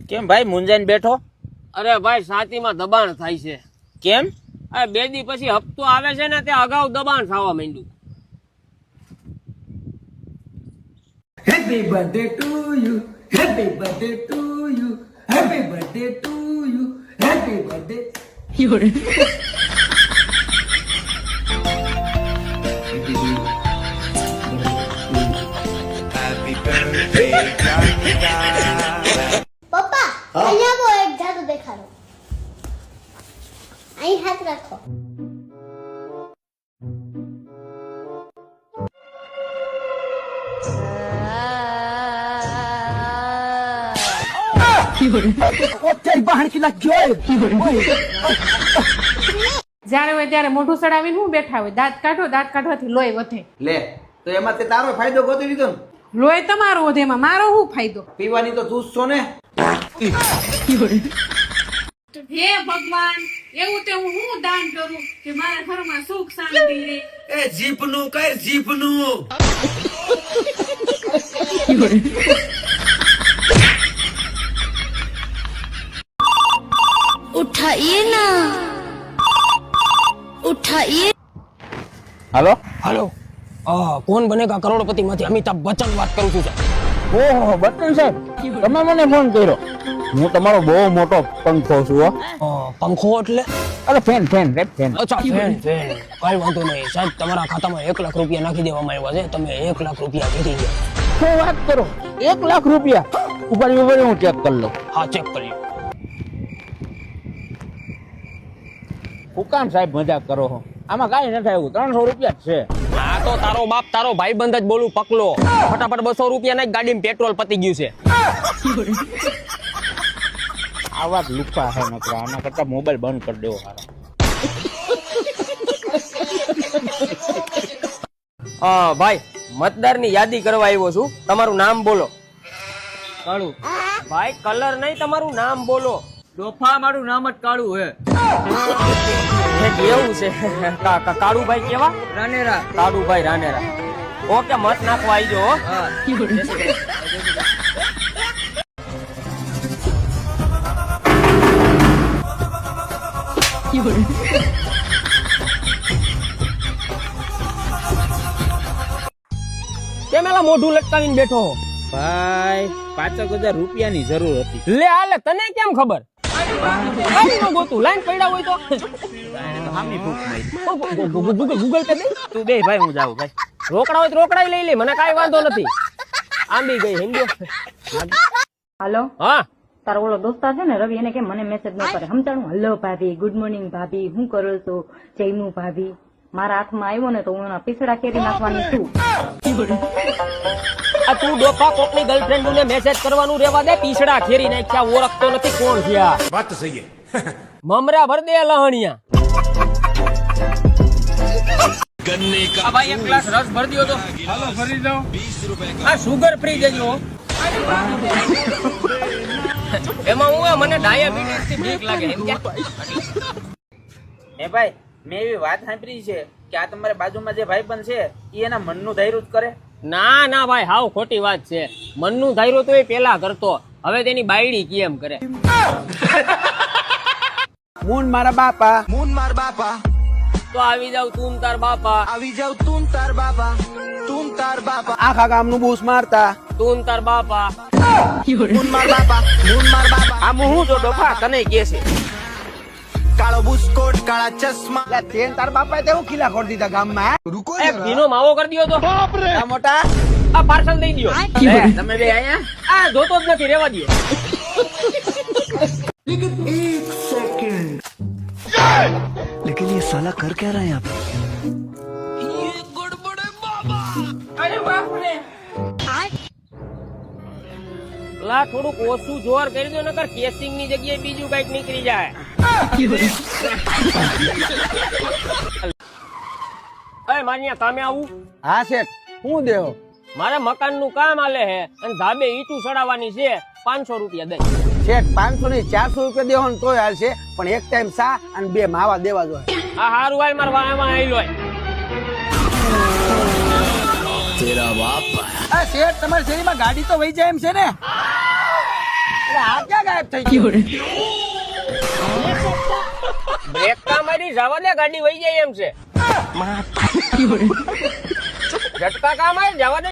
કેમ ભાઈ મુંજાઈને બેઠો? અરે ભાઈ છાતીમાં દબાણ થાય છે. કેમ? આ 2 દી પછી હપ્તો આવે છે ને તે અગાઉ દબાણ થવા માંડ્યું. Happy birthday to you. Happy birthday to you. Happy birthday to you. Happy birthday. પપ્પા અહીંયા બહુ એક જાદુ દેખાડો. અહીં હાથ રાખો. જ્યારે હોય ત્યારે મોઢું સડાવીને હું બેઠા હોય, દાંત કાઢો, દાંત કાઢવાથી લોહી વધે. લે તો એમાં તે તારો ફાયદો ગોતી લીધો ને. લોહી તમારો વધે, એમાં મારો શું ફાયદો? પીવાની તો તું જ છો ને. હે ભગવાન, એવું તે હું શું દાન કરું કે મારા ઘરમાં સુખ શાંતિ રહે? એ જીભનું કઈ જીભનું. ઉઠાઈએ ના, ઉઠાઈએ. હાલો. હાલો, कौन बनेगा करोड़पति માંથી અમિતાભ બચ્ચન વાત કરું છું. ઓહો બચ્ચન સાહેબ, તમે મને ફોન કર્યો. હું તમારો બહુ મોટો પંખો છું હો. પંખો એટલે? અરે ફેન રેપ ફેન. અચ્છા ફેન. કઈ વાંધો નહીં સાહેબ, તમારા ખાતામાં 1 લાખ રૂપિયા નાખી દેવામાં આવ્યા છે. તમે 1 લાખ રૂપિયા જીતી ગયા. શું વાત કરો? 1 લાખ રૂપિયા? ઉપર હું ચેક કરી લઉં. હા ચેક કરી લો. હું કામ સાહેબ મજાક કરો છો? આમાં કાંઈ નથી આવ્યું, 300 રૂપિયા જ છે. આ તો તારો બાપ તારો ભાઈબંધ જ બોલું પકલો. ફટાફટ 200 રૂપિયા નાખ, ગાડીમાં પેટ્રોલ પતી ગયું છે. આવા જ લુખા છે નકરા, આના કરતા મોબાઈલ બંધ કરી દેવો સારો. ભાઈ મતદારની યાદી કરવા આવ્યો છું. તમારું નામ બોલો. કાળુ. ભાઈ કલર નહીં, તમારું નામ બોલો. ડોફા, મારું નામ જ કાળુ હે. એવું છે. કાળુભાઈ કેવા? રાનેરા. કાળુભાઈ રાનેરા. ઓકે, મત નાખવા આવી જાઓ. કેમ એલા મોઢું લટકાવીને બેઠો? ભાઈ 5000 રૂપિયાની જરૂર હતી. લે આલે, તને કેમ ખબર? ગોતું લાઈન પડ્યા હોય તો ગૂગલ પે દે. તું બે ભાઈ, હું જાઉં ભાઈ. રોકડા હોય તો રોકડા લઈ લે, મને કાંઈ વાંધો નથી. આંબી ગઈ હિન્દુ. હાલો, હા તારો ઓલો દોસ્તાર છે ને રવિ, એને કેમ મને મેસેજ ન કરે? સમજાણું? હલો ભાભી, ગુડ મોર્નિંગ ભાભી, હું કરો છો? જયનું ભાભી. મારા હાથમાં આવ્યો ને તો હું એના પીછડા કેરી નાખવાની છું. આ તું ડોફા કોકની ગર્લફ્રેન્ડ ને મેસેજ કરવાનું રેવા દે. પીછડા ખેરી નાખ્યા, ઓળખતો નથી કોણ છે આ. વાત તો સહી હે. મમરા ભર દે લહણિયા. આ ભાઈ એક ગ્લાસ રસ ભર દ્યો તો. હાલો ફરી જાઓ. આ સુગર ફ્રી દેજો. એમાં હું મને ડાયાબિટીસ થી બીક લાગે એમ કે. એ ભાઈ, મેં એવી વાત સાંભળી છે કે આ તમારા બાજુમાં જે ભાઈબંધ છે એ એના મનનું ધૈર્ય જ કરે. ના ના ભાઈ, હાવ ખોટી વાત છે. મનનું ધાર્યો તો એ પેલા કરતો, હવે તેની બાયડી કેમ કરે. મૂન મારા બાપા. મૂન માર બાપા, તો આવી જાવ તું તાર બાપા. આવી જાવ તું તાર બાપા, તું તાર બાપા. આખા ગામનું બૂસ મારતા. તું તાર બાપા. મૂન માર બાપા, મૂન માર બાપા. આમ હું તો ડોફા તને કે છે. કાળો બુસ્કોટ, કાળા ચશ્મા. એટલે તેન તાર બાપાએ તેવું ખીલા ખોડી દીધા ગામમાં. રૂકો એ ભીનો માવો કરી દ્યો તો. આ મોટા આ પાર્સલ દઈ દ્યો. તમે બે આયા. આ જોતો જ નથી, રેવા દ્યો. लेकिन ये साला कर क्या रहा है यहाँ पे? અરે બાપ રે. લા થોડુંક ઓછું જોર કરી દો, નકર કેસિંગ ની જગ્યાએ બીજું કઈક નીકળી જાય. અરે માન્યા કામે આવું? હા શેઠ, હું દેવો? મારે મકાન નું કામ આલે હે અને ધાબે ઈટું ચડાવવાની છે. 500 રૂપિયા દઈ. શેઠ 500 ની 400 રૂપિયા દેવો ને તોય હાલશે, પણ એક ટાઈમ સા અને 2 માવા દેવા જોઈએ. આ હારું વાય માર વાયમાં આઈલો. तेरा बाप. આ શેઠ, તમારી શેરીમાં ગાડી તો વહી જાય એમ છે ને? અરે આ ક્યાં ગાયબ થઈ ગયો બ્રેક કા મારી જવા દે ગાડી વહી જાય એમ છે ઝટકા કા મારી જવા દે